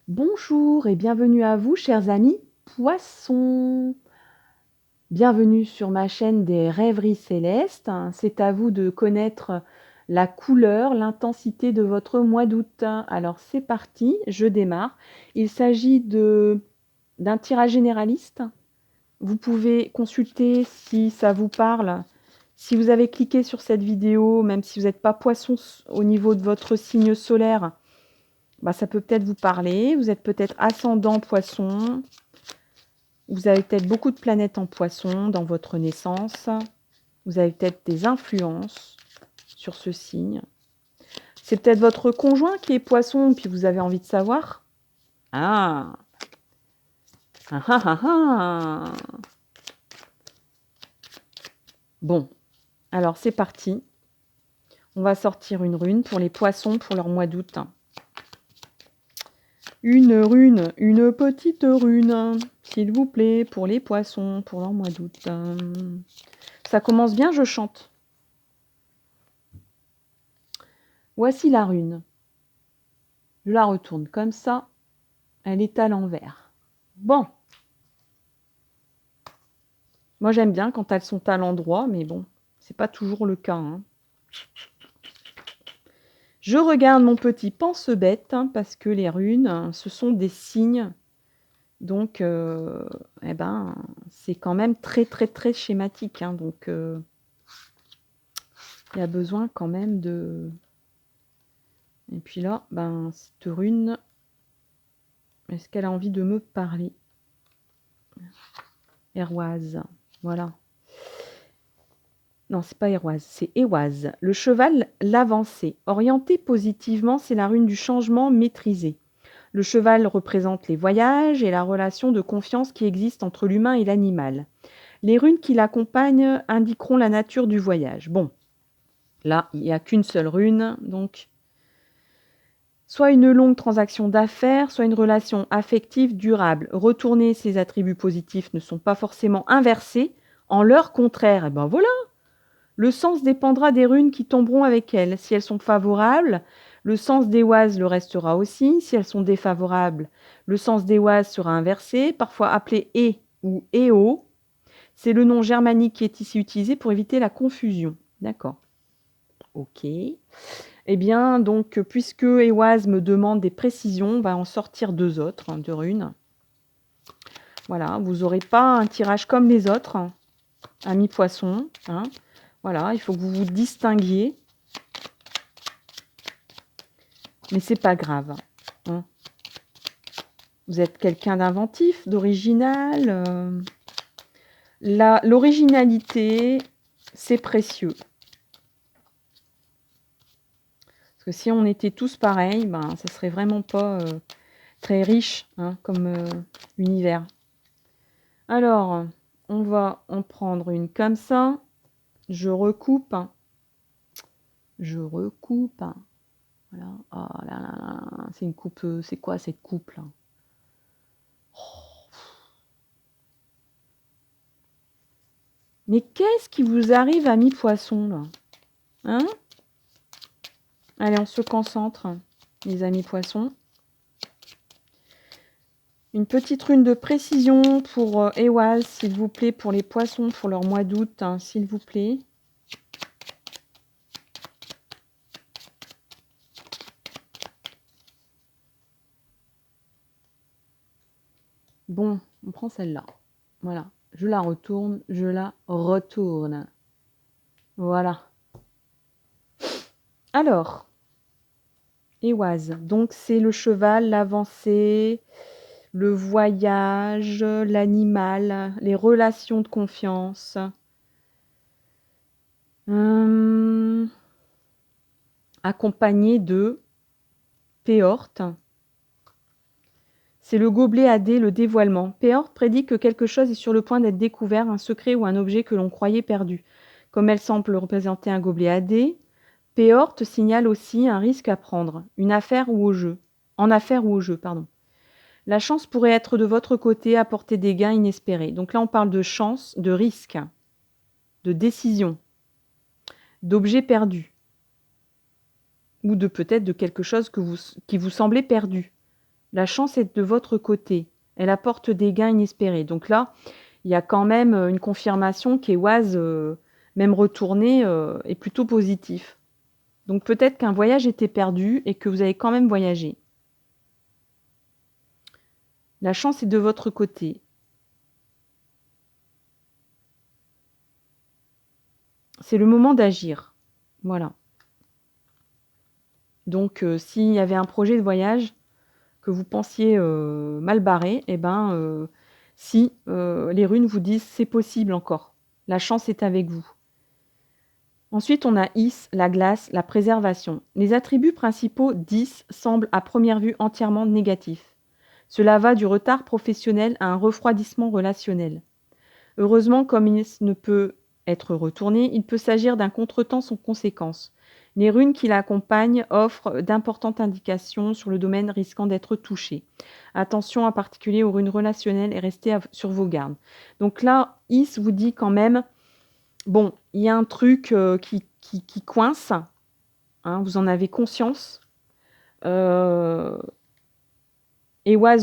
Bonjour et bienvenue à vous, chers amis poissons. Bienvenue sur ma chaîne des rêveries célestes. C'est à vous de connaître la couleur, l'intensité de votre mois d'août. Alors c'est parti, je démarre. Il s'agit d'un tirage généraliste. Vous pouvez consulter si ça vous parle. Si vous avez cliqué sur cette vidéo, même si vous n'êtes pas poisson au niveau de votre signe solaire, ça peut peut-être vous parler. Vous êtes peut-être ascendant poisson. Vous avez peut-être beaucoup de planètes en poisson dans votre naissance. Vous avez peut-être des influences sur ce signe. C'est peut-être votre conjoint qui est poisson, puis vous avez envie de savoir. Ah ah ah ah ah. Bon, alors c'est parti. On va sortir une rune pour les poissons pour leur mois d'août. Une rune, une petite rune, s'il vous plaît, pour les poissons pour leur mois d'août. Ça commence bien, je chante. Voici la rune. Je la retourne comme ça. Elle est à l'envers. Bon. Moi, j'aime bien quand elles sont à l'endroit, mais bon, c'est pas toujours le cas. Hein. Je regarde mon petit pense-bête, parce que les runes, ce sont des signes. Donc, c'est quand même très, très, très schématique. Donc, il y a besoin quand même de... Et puis là, cette rune, est-ce qu'elle a envie de me parler? Héroise, voilà. Non, c'est pas Héroise, c'est Éoise. Le cheval, l'avancée. Orienté positivement, c'est la rune du changement maîtrisé. Le cheval représente les voyages et la relation de confiance qui existe entre l'humain et l'animal. Les runes qui l'accompagnent indiqueront la nature du voyage. Bon, là, il n'y a qu'une seule rune, donc soit une longue transaction d'affaires, soit une relation affective durable. Retourner ces attributs positifs ne sont pas forcément inversés en leur contraire. Et ben voilà. Le sens dépendra des runes qui tomberont avec elles. Si elles sont favorables, le sens d'Éoise le restera aussi. Si elles sont défavorables, le sens d'Éoise sera inversé, parfois appelé E ou Éo. C'est le nom germanique qui est ici utilisé pour éviter la confusion. D'accord. Ok. Eh bien, donc, puisque Éoise me demande des précisions, on va en sortir deux autres, deux runes. Voilà, vous n'aurez pas un tirage comme les autres, amis poissons. Voilà, il faut que vous vous distinguiez. Mais c'est pas grave. Vous êtes quelqu'un d'inventif, d'original. L'originalité, c'est précieux. Parce que si on était tous pareils, ça serait vraiment pas très riche comme univers. Alors, on va en prendre une comme ça. Je recoupe. Je recoupe. Voilà. Oh là là là. C'est une coupe. C'est quoi cette coupe là? Mais qu'est-ce qui vous arrive, amis poissons, là? Hein? Allez, on se concentre, les amis poissons. Une petite rune de précision pour Éoise, s'il vous plaît, pour les poissons, pour leur mois d'août, s'il vous plaît. Bon, on prend celle-là. Voilà. Je la retourne, je la retourne. Voilà. Alors, Éoise, donc c'est le cheval, l'avancée, le voyage, l'animal, les relations de confiance. Accompagné de Péorte. C'est le gobelet à dés, le dévoilement. Péorte prédit que quelque chose est sur le point d'être découvert, un secret ou un objet que l'on croyait perdu. Comme elle semble représenter un gobelet à dés, Péorte signale aussi un risque à prendre, une affaire ou au jeu. En affaire ou au jeu, pardon. La chance pourrait être de votre côté, apporter des gains inespérés. Donc là, on parle de chance, de risque, de décision, d'objet perdu. Ou de peut-être de quelque chose qui vous semblait perdu. La chance est de votre côté. Elle apporte des gains inespérés. Donc là, il y a quand même une confirmation qu'Eoise, même retourné, est plutôt positif. Donc peut-être qu'un voyage était perdu et que vous avez quand même voyagé. La chance est de votre côté. C'est le moment d'agir. Voilà. Donc s'il y avait un projet de voyage que vous pensiez mal barré, eh ben, si les runes vous disent c'est possible encore. La chance est avec vous. Ensuite, on a Is, la glace, la préservation. Les attributs principaux d'Is semblent à première vue entièrement négatifs. Cela va du retard professionnel à un refroidissement relationnel. Heureusement, comme Is ne peut être retourné, il peut s'agir d'un contretemps sans conséquence. Les runes qui l'accompagnent offrent d'importantes indications sur le domaine risquant d'être touché. Attention en particulier aux runes relationnelles et restez sur vos gardes. Donc là, Is vous dit quand même, bon, il y a un truc qui coince, hein, vous en avez conscience. Eoise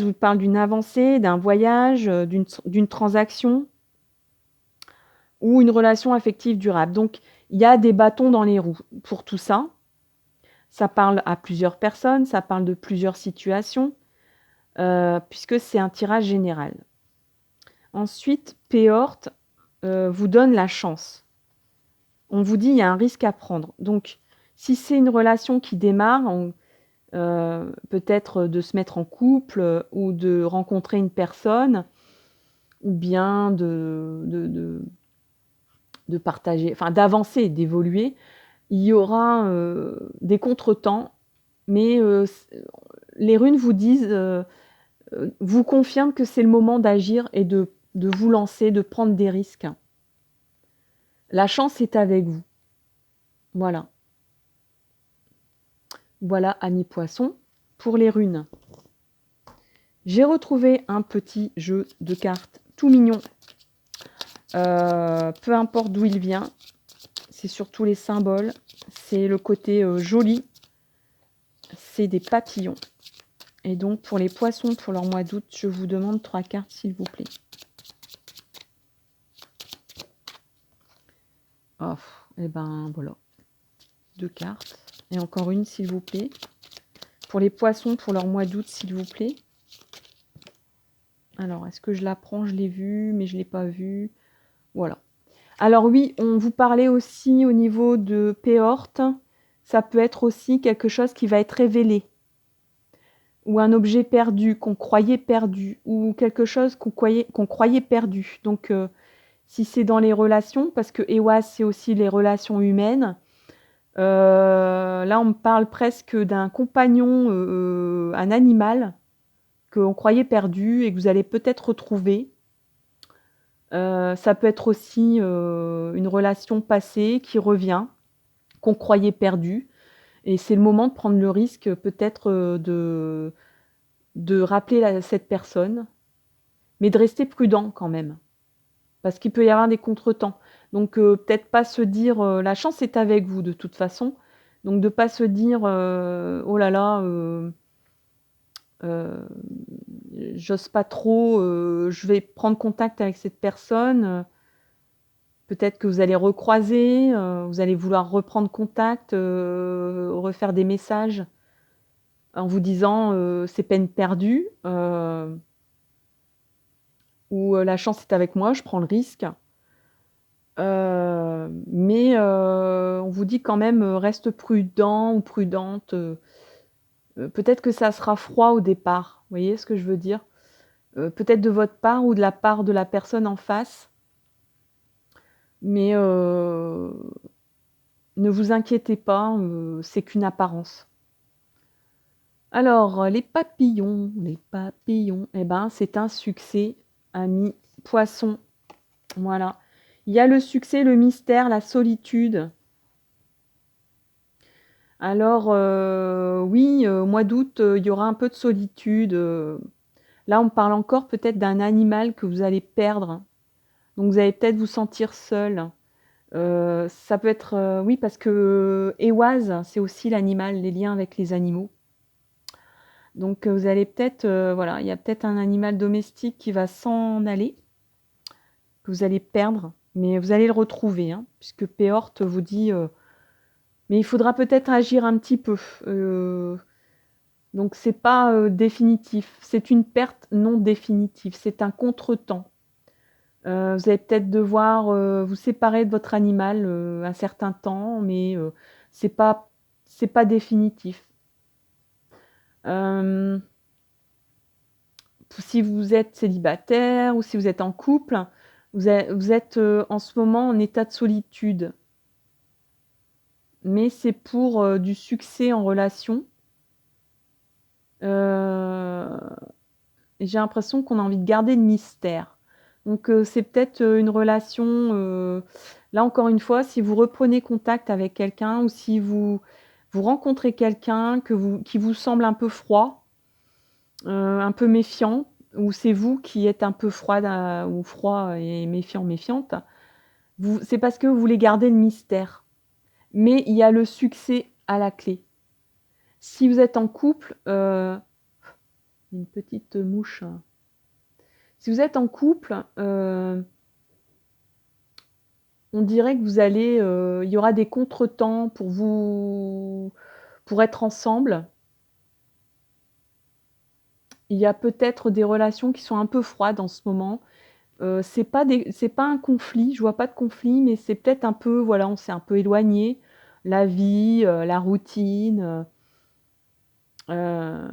vous parle d'une avancée, d'un voyage, d'une transaction ou une relation affective durable. Donc, il y a des bâtons dans les roues pour tout ça. Ça parle à plusieurs personnes, ça parle de plusieurs situations, puisque c'est un tirage général. Ensuite, Péort vous donne la chance. On vous dit il y a un risque à prendre. Donc, si c'est une relation qui démarre, peut-être de se mettre en couple ou de rencontrer une personne, ou bien de partager, enfin d'avancer, d'évoluer, il y aura des contretemps, mais les runes vous disent, vous confirment que c'est le moment d'agir et de vous lancer, de prendre des risques. La chance est avec vous. Voilà. Voilà, amis poissons, pour les runes. J'ai retrouvé un petit jeu de cartes tout mignon. Peu importe d'où il vient, c'est surtout les symboles, c'est le côté joli, c'est des papillons. Et donc pour les poissons, pour leur mois d'août, je vous demande 3 cartes s'il vous plaît. Oh, et ben voilà, 2 cartes. Et encore une s'il vous plaît. Pour les poissons, pour leur mois d'août s'il vous plaît. Alors, est-ce que je la prends? Je l'ai vue, mais je ne l'ai pas vue. Voilà. Alors oui, on vous parlait aussi au niveau de Péort. Ça peut être aussi quelque chose qui va être révélé. Ou un objet perdu, qu'on croyait perdu. Ou quelque chose qu'on croyait perdu. Donc, si c'est dans les relations, parce que Eoise, c'est aussi les relations humaines. Là, on me parle presque d'un compagnon, un animal, qu'on croyait perdu et que vous allez peut-être retrouver. Ça peut être aussi une relation passée qui revient, qu'on croyait perdue. Et c'est le moment de prendre le risque peut-être de rappeler cette personne, mais de rester prudent quand même. Parce qu'il peut y avoir des contretemps. Donc peut-être pas se dire la chance est avec vous de toute façon. Donc de ne pas se dire oh là là, j'ose pas trop, je vais prendre contact avec cette personne. Peut-être que vous allez recroiser, vous allez vouloir reprendre contact, refaire des messages en vous disant c'est peine perdue ou la chance est avec moi, je prends le risque. Mais on vous dit quand même reste prudent ou prudente. Peut-être que ça sera froid au départ, vous voyez ce que je veux dire? Peut-être de votre part ou de la part de la personne en face. Mais ne vous inquiétez pas, c'est qu'une apparence. Alors, les papillons, eh ben, c'est un succès, amis poissons. Voilà. Il y a le succès, le mystère, la solitude. Alors, oui, au mois d'août, il y aura un peu de solitude. Là, on parle encore peut-être d'un animal que vous allez perdre. Donc, vous allez peut-être vous sentir seul. Ça peut être, oui, parce que Eoise, c'est aussi l'animal, les liens avec les animaux. Donc vous allez peut-être, voilà, il y a peut-être un animal domestique qui va s'en aller, que vous allez perdre, mais vous allez le retrouver, hein, puisque Péorte vous dit, mais il faudra peut-être agir un petit peu. Donc c'est pas définitif, c'est une perte non définitive, c'est un contretemps. Vous allez peut-être devoir vous séparer de votre animal un certain temps, mais c'est pas, c'est pas définitif. Euh, Si vous êtes célibataire ou si vous êtes en couple, vous êtes en ce moment en état de solitude. Mais c'est pour du succès en relation. Euh, et j'ai l'impression qu'on a envie de garder le mystère. Donc c'est peut-être une relation, là encore une fois, si vous reprenez contact avec quelqu'un ou si vous rencontrez quelqu'un qui vous semble un peu froid, un peu méfiant, ou c'est vous qui êtes un peu froide ou froid et méfiant, méfiante, c'est parce que vous voulez garder le mystère. Mais il y a le succès à la clé. Si vous êtes en couple, une petite mouche. Si vous êtes en couple, on dirait que vous allez, il y aura des contretemps pour être ensemble. Il y a peut-être des relations qui sont un peu froides en ce moment. C'est pas un conflit, je vois pas de conflit, mais c'est peut-être un peu, voilà, on s'est un peu éloigné. La vie, la routine. Euh,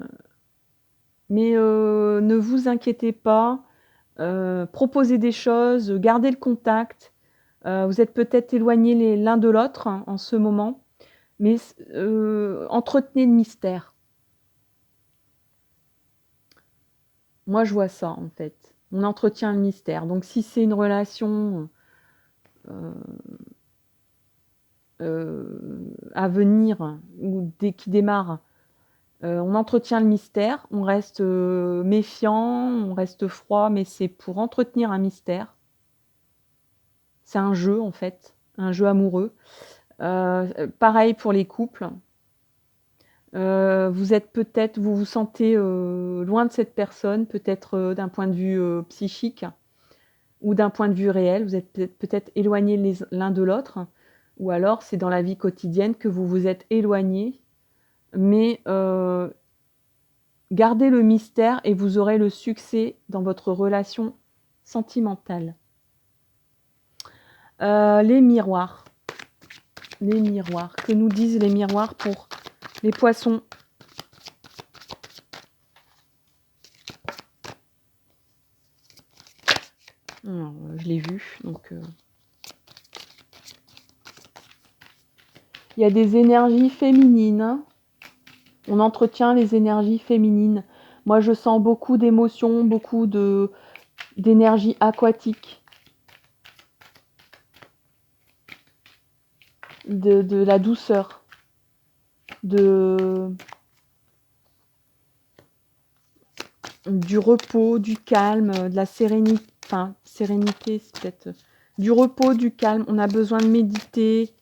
mais ne vous inquiétez pas, proposez des choses, gardez le contact. Vous êtes peut-être éloignés l'un de l'autre hein, en ce moment, mais entretenez le mystère. Moi, je vois ça en fait. On entretient le mystère. Donc, si c'est une relation euh, à venir ou qui démarre, on entretient le mystère, on reste méfiant, on reste froid, mais c'est pour entretenir un mystère. C'est un jeu en fait, un jeu amoureux. Pareil pour les couples. Vous êtes peut-être, vous vous sentez loin de cette personne, peut-être d'un point de vue psychique ou d'un point de vue réel. Vous êtes peut-être éloignés l'un de l'autre, ou alors c'est dans la vie quotidienne que vous vous êtes éloignés. Mais gardez le mystère et vous aurez le succès dans votre relation sentimentale. Les miroirs. Les miroirs. Que nous disent les miroirs pour les poissons? Alors, je l'ai vu, donc il y a des énergies féminines. Hein. On entretient les énergies féminines. Moi, je sens beaucoup d'émotions, beaucoup d'énergie aquatique, de la douceur, du repos, du calme, de la sérénité. Enfin, sérénité, c'est peut-être du repos, du calme. On a besoin de méditer.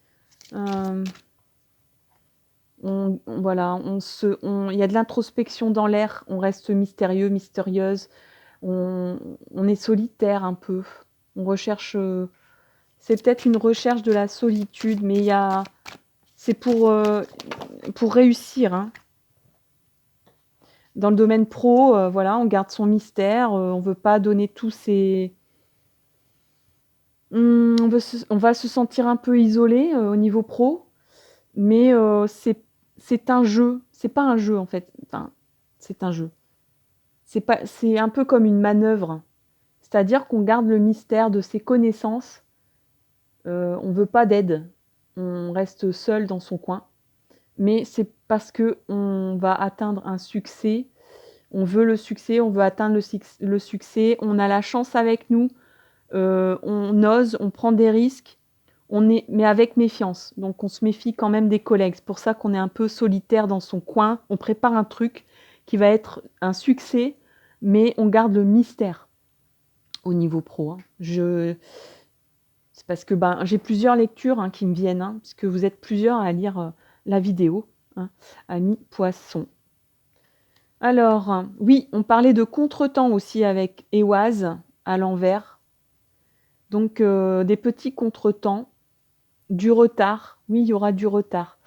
Voilà, il y a de l'introspection dans l'air. On reste mystérieux, mystérieuse. On est solitaire un peu. On recherche. C'est peut-être une recherche de la solitude, mais c'est pour réussir. Hein. Dans le domaine pro, voilà, on garde son mystère. On veut pas donner tous ses. On va se sentir un peu isolé au niveau pro, mais c'est un jeu. C'est pas un jeu en fait. Enfin, c'est un jeu. C'est un peu comme une manœuvre. C'est-à-dire qu'on garde le mystère de ses connaissances. On veut pas d'aide. On reste seul dans son coin. Mais c'est parce que on va atteindre un succès. On veut le succès, on veut atteindre le succès. On a la chance avec nous. On ose, on prend des risques. Mais avec méfiance. Donc on se méfie quand même des collègues. C'est pour ça qu'on est un peu solitaire dans son coin. On prépare un truc qui va être un succès, mais on garde le mystère au niveau pro. Hein. C'est parce que j'ai plusieurs lectures hein, qui me viennent, hein, parce que vous êtes plusieurs à lire la vidéo, hein, Amis Poissons. Alors, oui, on parlait de contretemps aussi avec Éoise à l'envers. Donc, des petits contretemps, du retard. Oui, il y aura du retard.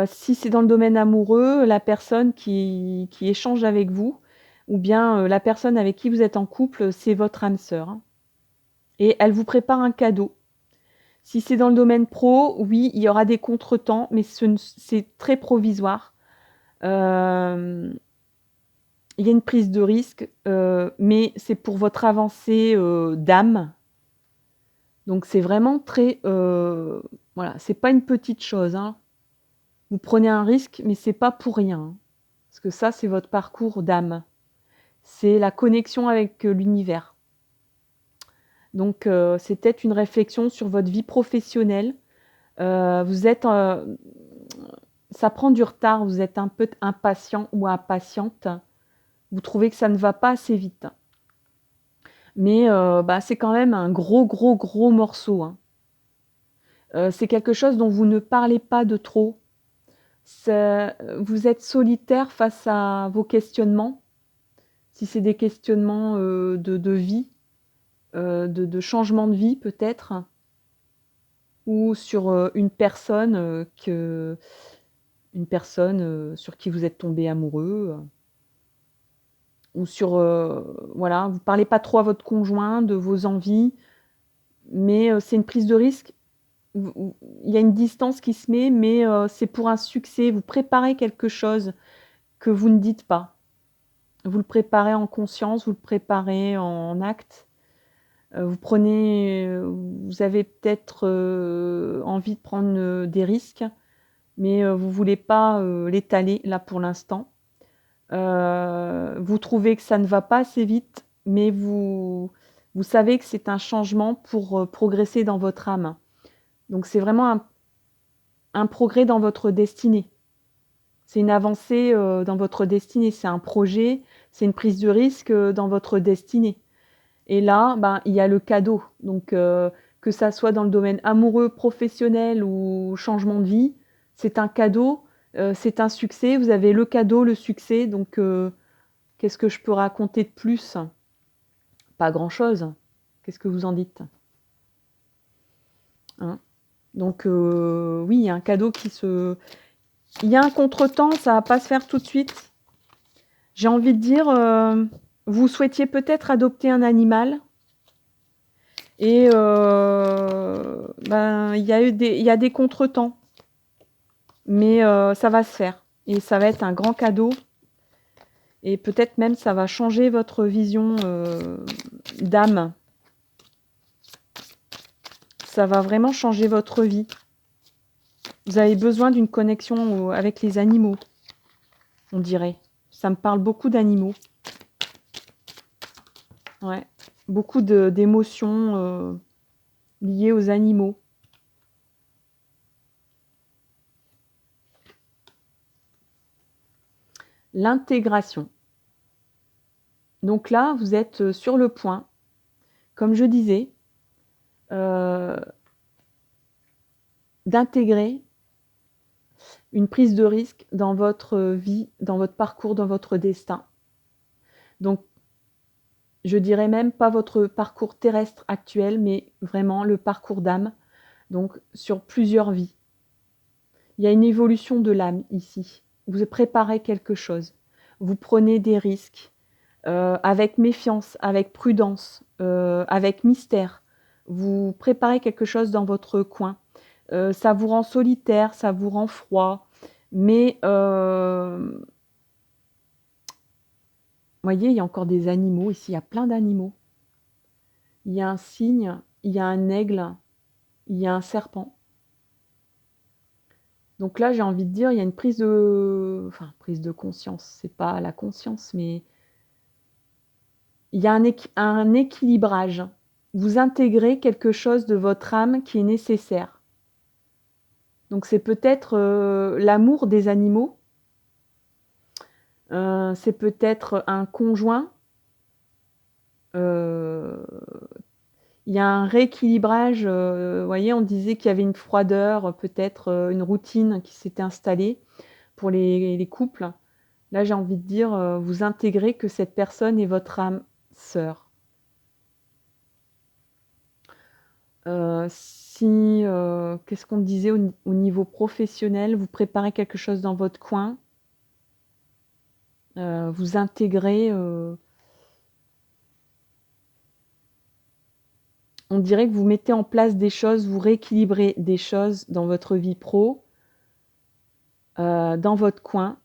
Si c'est dans le domaine amoureux, la personne qui échange avec vous ou bien, la personne avec qui vous êtes en couple, c'est votre âme sœur, hein, et elle vous prépare un cadeau. Si c'est dans le domaine pro, oui, il y aura des contretemps, mais c'est très provisoire. Hem, il y a une prise de risque, mais c'est pour votre avancée, d'âme. Donc c'est vraiment très, voilà, c'est pas une petite chose, hein. Vous prenez un risque, mais c'est pas pour rien, hein. Parce que ça, c'est votre parcours d'âme. C'est la connexion avec, l'univers. Donc c'est peut-être une réflexion sur votre vie professionnelle. Vous êtes, ça prend du retard, vous êtes un peu impatient ou impatiente. Vous trouvez que ça ne va pas assez vite. Mais bah, c'est quand même un gros, gros, gros morceau, hein. C'est quelque chose dont vous ne parlez pas de trop. Vous êtes solitaire face à vos questionnements. Si c'est des questionnements, de vie, de changement de vie peut-être, ou sur, une personne, sur qui vous êtes tombé amoureux, ou sur, voilà, vous parlez pas trop à votre conjoint de vos envies, mais c'est une prise de risque. Il y a une distance qui se met, mais c'est pour un succès. Vous préparez quelque chose que vous ne dites pas. Vous le préparez en conscience, vous le préparez en acte. Vous avez peut-être, envie de prendre, des risques, mais vous voulez pas, l'étaler là pour l'instant. Vous trouvez que ça ne va pas assez vite, mais vous savez que c'est un changement pour, progresser dans votre âme. Donc c'est vraiment un progrès dans votre destinée. C'est une avancée, dans votre destinée. C'est un projet, c'est une prise de risque, dans votre destinée. Et là, ben, il y a le cadeau. Donc que ça soit dans le domaine amoureux, professionnel ou changement de vie, c'est un cadeau, c'est un succès. Vous avez le cadeau, le succès, donc qu'est-ce que je peux raconter de plus? Pas grand-chose. Qu'est-ce que vous en dites? Hein? Donc oui, il y a un cadeau il y a un contretemps, ça va pas se faire tout de suite. J'ai envie de dire, vous souhaitiez peut-être adopter un animal et ben, il y a des contretemps, mais ça va se faire et ça va être un grand cadeau et peut-être même ça va changer votre vision, d'âme. Ça va vraiment changer votre vie. Vous avez besoin d'une connexion, avec les animaux, on dirait. Ça me parle beaucoup d'animaux. Ouais, beaucoup d'émotions, liées aux animaux. L'intégration. Donc là, vous êtes, sur le point, comme je disais, heu, d'intégrer une prise de risque dans votre vie, dans votre parcours, dans votre destin. Donc je dirais même pas votre parcours terrestre actuel, mais vraiment le parcours d'âme, donc sur plusieurs vies. Il y a une évolution de l'âme ici. Vous préparez quelque chose. Vous prenez des risques, avec méfiance, avec prudence, avec mystère. Vous préparez quelque chose dans votre coin. Ça vous rend solitaire, ça vous rend froid, mais voyez, il y a encore des animaux ici, il y a plein d'animaux. Il y a un cygne, il y a un aigle, il y a un serpent. Donc là, j'ai envie de dire, il y a une prise de conscience, c'est pas la conscience, mais il y a un équilibrage. Vous intégrez quelque chose de votre âme qui est nécessaire. Donc c'est peut-être, l'amour des animaux, c'est peut-être un conjoint, heu, il y a un rééquilibrage, vous voyez, on disait qu'il y avait une froideur, peut-être, une routine qui s'était installée pour les couples. Là, j'ai envie de dire, vous intégrez que cette personne est votre âme sœur. Si, qu'est-ce qu'on disait au niveau professionnel? Vous préparez quelque chose dans votre coin, vous intégrez, on dirait que vous mettez en place des choses, vous rééquilibrez des choses dans votre vie pro, dans votre coin.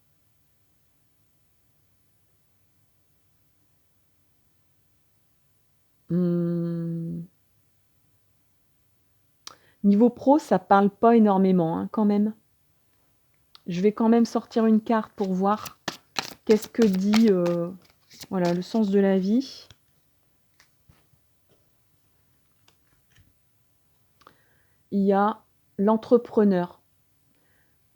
Mmh. Niveau pro, ça parle pas énormément, hein, quand même. Je vais quand même sortir une carte pour voir qu'est-ce que dit, voilà, le sens de la vie. Il y a l'entrepreneur.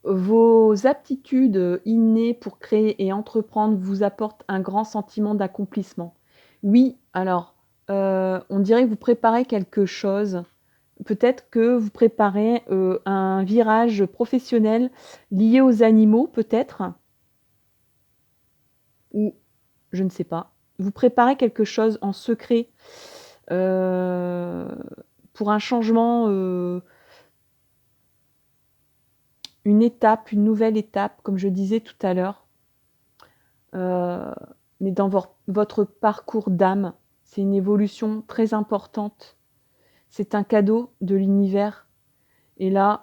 Vos aptitudes innées pour créer et entreprendre vous apportent un grand sentiment d'accomplissement. Oui, alors, on dirait que vous préparez quelque chose. Peut-être que vous préparez, un virage professionnel lié aux animaux, peut-être? Ou je ne sais pas. Vous préparez quelque chose en secret, heu, pour un changement, une étape, une nouvelle étape, comme je disais tout à l'heure. Heu, mais dans votre parcours d'âme, c'est une évolution très importante. C'est un cadeau de l'univers et là,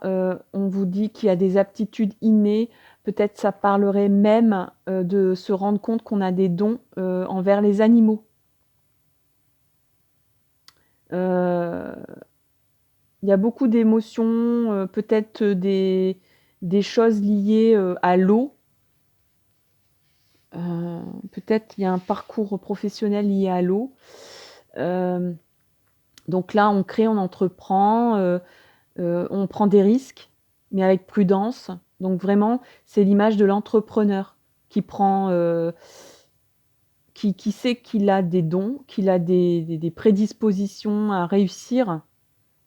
on vous dit qu'il y a des aptitudes innées. Peut-être ça parlerait même, de se rendre compte qu'on a des dons, envers les animaux. Heu, il y a beaucoup d'émotions, peut-être, des choses liées, à l'eau. Peut-être il y a un parcours professionnel lié à l'eau. Hem, donc là, on crée, on entreprend, on prend des risques, mais avec prudence. Donc vraiment, c'est l'image de l'entrepreneur qui prend, qui sait qu'il a des dons, qu'il a des prédispositions à réussir,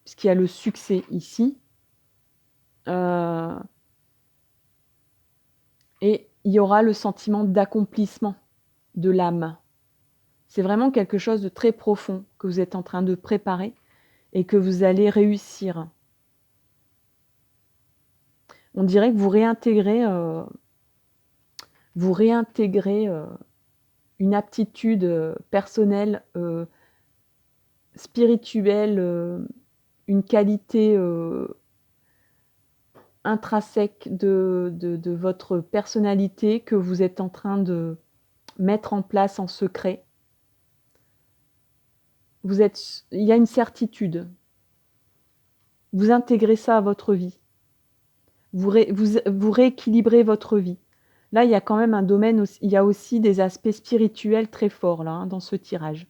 puisqu'il y a le succès ici. Heu et il y aura le sentiment d'accomplissement de l'âme. C'est vraiment quelque chose de très profond que vous êtes en train de préparer et que vous allez réussir. On dirait que vous réintégrez, une aptitude, personnelle, spirituelle, une qualité, intrinsèque de votre personnalité que vous êtes en train de mettre en place en secret. Il y a une certitude. Vous intégrez ça à votre vie. Vous rééquilibrez votre vie. Là, il y a quand même un domaine aussi, il y a aussi des aspects spirituels très forts là, hein, dans ce tirage.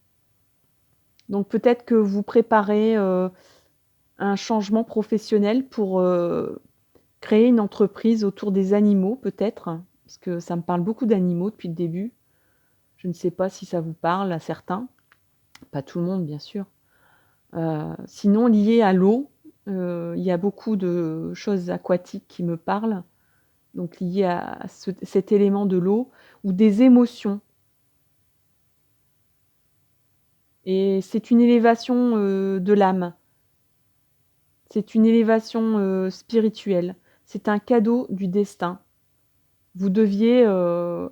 Donc peut-être que vous préparez, un changement professionnel pour, créer une entreprise autour des animaux peut-être? Parce que ça me parle beaucoup d'animaux depuis le début. Je ne sais pas si ça vous parle à certains, pas tout le monde bien sûr. Sinon lié à l'eau, il y a beaucoup de choses aquatiques qui me parlent, donc liées à cet élément de l'eau ou des émotions et c'est une élévation, de l'âme. C'est une élévation, spirituelle. C'est un cadeau du destin. Vous deviez,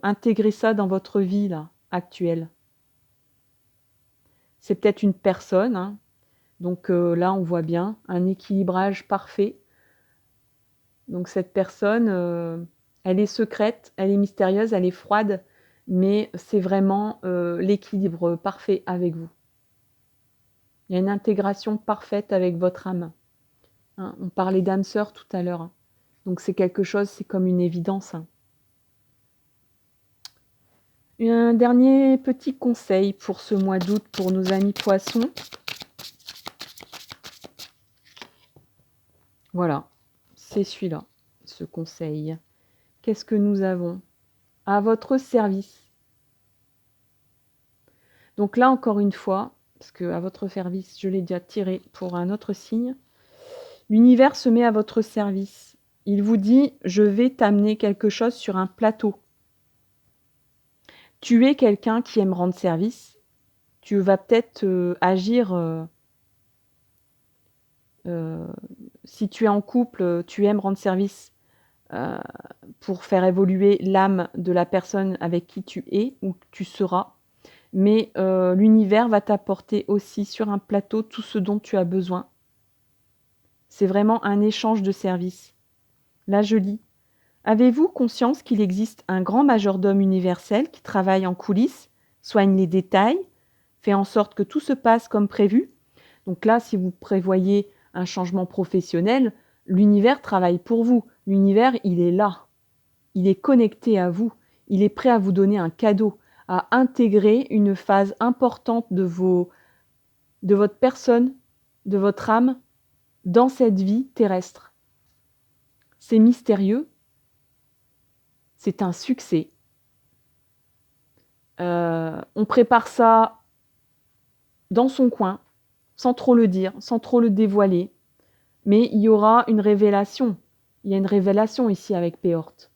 intégrer ça dans votre vie là, actuelle. C'est peut-être une personne, hein, donc là on voit bien un équilibrage parfait. Donc cette personne, elle est secrète, elle est mystérieuse, elle est froide, mais c'est vraiment, l'équilibre parfait avec vous. Il y a une intégration parfaite avec votre âme, hein. On parlait d'âme sœur tout à l'heure, hein, donc c'est quelque chose, c'est comme une évidence, hein. Un dernier petit conseil pour ce mois d'août pour nos amis poissons. Voilà, c'est celui-là, ce conseil. Qu'est-ce que nous avons? À votre service. Donc là, encore une fois, parce que à votre service, je l'ai déjà tiré pour un autre signe, l'univers se met à votre service. Il vous dit: «Je vais t'amener quelque chose sur un plateau». tu es quelqu'un qui aime rendre service, tu vas peut-être, agir, si tu es en couple, tu aimes rendre service, heu, pour faire évoluer l'âme de la personne avec qui tu es ou que tu seras. Mais, l'univers va t'apporter aussi sur un plateau tout ce dont tu as besoin. C'est vraiment un échange de services. Là, je lis: «Avez-vous conscience qu'il existe un grand majordome universel qui travaille en coulisses, soigne les détails, fait en sorte que tout se passe comme prévu?» Donc là, si vous prévoyez un changement professionnel, l'univers travaille pour vous. L'univers, il est là, il est connecté à vous, il est prêt à vous donner un cadeau, à intégrer une phase importante de votre personne, de votre âme dans cette vie terrestre. C'est mystérieux, c'est un succès. On prépare ça dans son coin, sans trop le dire, sans trop le dévoiler, mais il y aura une révélation. Il y a une révélation ici avec Péorte.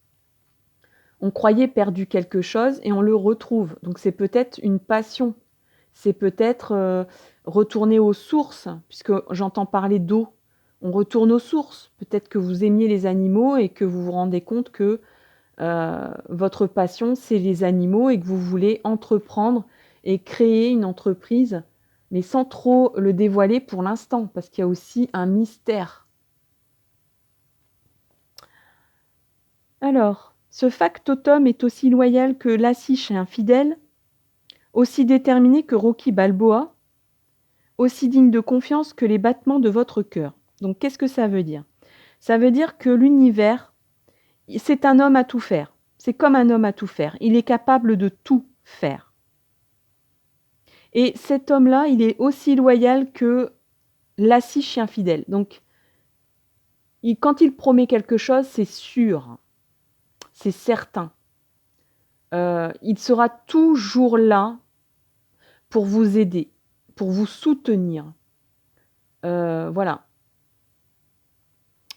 On croyait perdu quelque chose et on le retrouve. Donc c'est peut-être une passion. C'est peut-être, retourner aux sources, puisque j'entends parler d'eau. On retourne aux sources. Peut-être que vous aimiez les animaux et que vous vous rendez compte que, votre passion, c'est les animaux et que vous voulez entreprendre et créer une entreprise, mais sans trop le dévoiler pour l'instant, parce qu'il y a aussi un mystère. Alors, ce factotum est aussi loyal que Lassiche est infidèle, aussi déterminé que Rocky Balboa, aussi digne de confiance que les battements de votre cœur. Donc qu'est-ce que ça veut dire? Ça veut dire que l'univers, c'est un homme à tout faire. C'est comme un homme à tout faire. Il est capable de tout faire. Et cet homme-là, il est aussi loyal que Lassie chien fidèle. Donc, quand il promet quelque chose, c'est sûr, c'est certain. Il sera toujours là pour vous aider, pour vous soutenir. Voilà.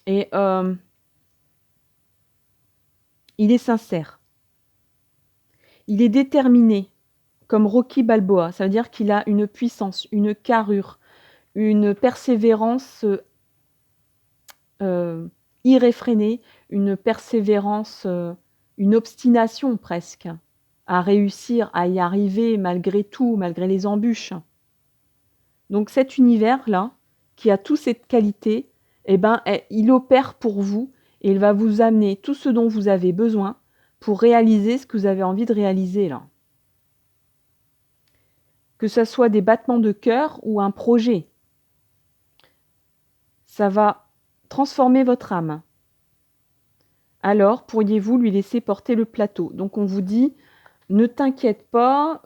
Et il est sincère. Il est déterminé, comme Rocky Balboa. Ça veut dire qu'il a une puissance, une carrure, une persévérance irréfrénée, une persévérance, une obstination presque, à réussir, à y arriver malgré tout, malgré les embûches. Donc cet univers-là, qui a toutes ces qualités, eh ben, il opère pour vous et il va vous amener tout ce dont vous avez besoin pour réaliser ce que vous avez envie de réaliser là. Que ce soit des battements de cœur ou un projet. Ça va transformer votre âme. Alors, pourriez-vous lui laisser porter le plateau? Donc on vous dit, ne t'inquiète pas,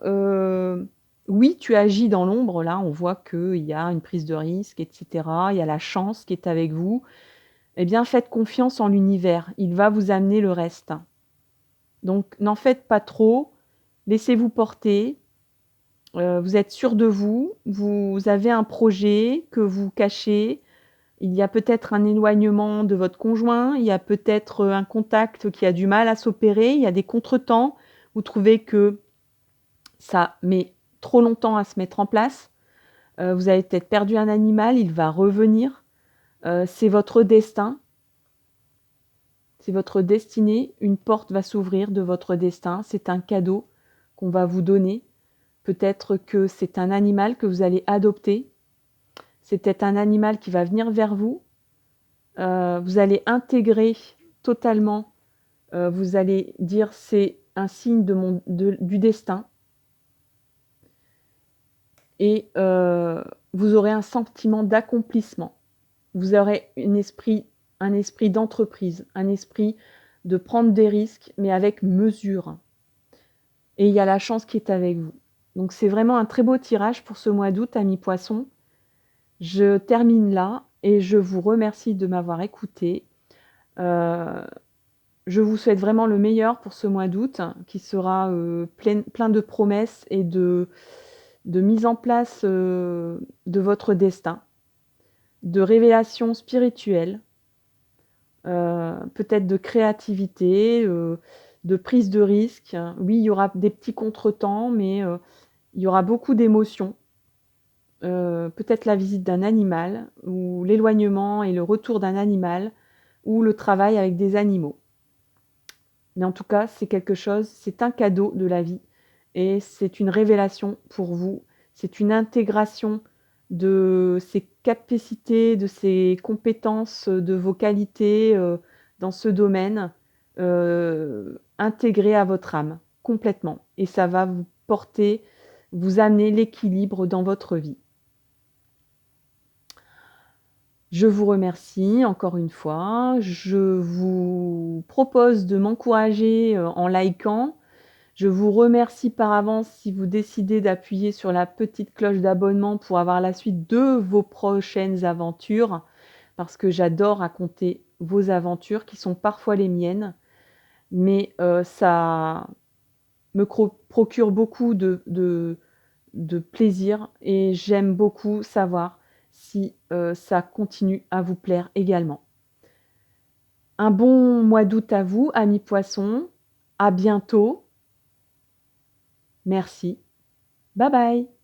oui, tu agis dans l'ombre, là, on voit qu'il y a une prise de risque, et cetera. Il y a la chance qui est avec vous. Eh bien, faites confiance en l'univers, il va vous amener le reste. Donc, n'en faites pas trop, laissez-vous porter, vous êtes sûr de vous, vous avez un projet que vous cachez, il y a peut-être un éloignement de votre conjoint, il y a peut-être un contact qui a du mal à s'opérer, il y a des contretemps, vous trouvez que ça met trop longtemps à se mettre en place, vous avez peut-être perdu un animal, il va revenir, c'est votre destin, c'est votre destinée, une porte va s'ouvrir de votre destin, c'est un cadeau qu'on va vous donner. Peut-être que c'est un animal que vous allez adopter, c'est peut-être un animal qui va venir vers vous, vous allez intégrer totalement, vous allez dire c'est un signe du destin et vous aurez un sentiment d'accomplissement. Vous aurez un esprit d'entreprise, un esprit de prendre des risques, mais avec mesure. Et il y a la chance qui est avec vous. Donc c'est vraiment un très beau tirage pour ce mois d'août, amis poissons. Je termine là et je vous remercie de m'avoir écouté. Je vous souhaite vraiment le meilleur pour ce mois d'août, qui sera plein de promesses et de mise en place de votre destin, de révélation spirituelle, peut-être de créativité, de prise de risque. Oui, il y aura des petits contretemps, mais il y aura beaucoup d'émotions. Peut-être la visite d'un animal ou l'éloignement et le retour d'un animal ou le travail avec des animaux. Mais en tout cas, c'est un cadeau de la vie et c'est une révélation pour vous. C'est une intégration de ces capacités, de ces compétences, de vos qualités, dans ce domaine, intégrées à votre âme, complètement et ça va vous amener l'équilibre dans votre vie. Je vous remercie encore une fois. Je vous propose de m'encourager, en likant. Je vous remercie par avance si vous décidez d'appuyer sur la petite cloche d'abonnement pour avoir la suite de vos prochaines aventures, parce que j'adore raconter vos aventures qui sont parfois les miennes, mais ça me procure beaucoup de plaisir et j'aime beaucoup savoir si, ça continue à vous plaire également. Un bon mois d'août à vous, amis poissons. À bientôt. Merci. Bye bye.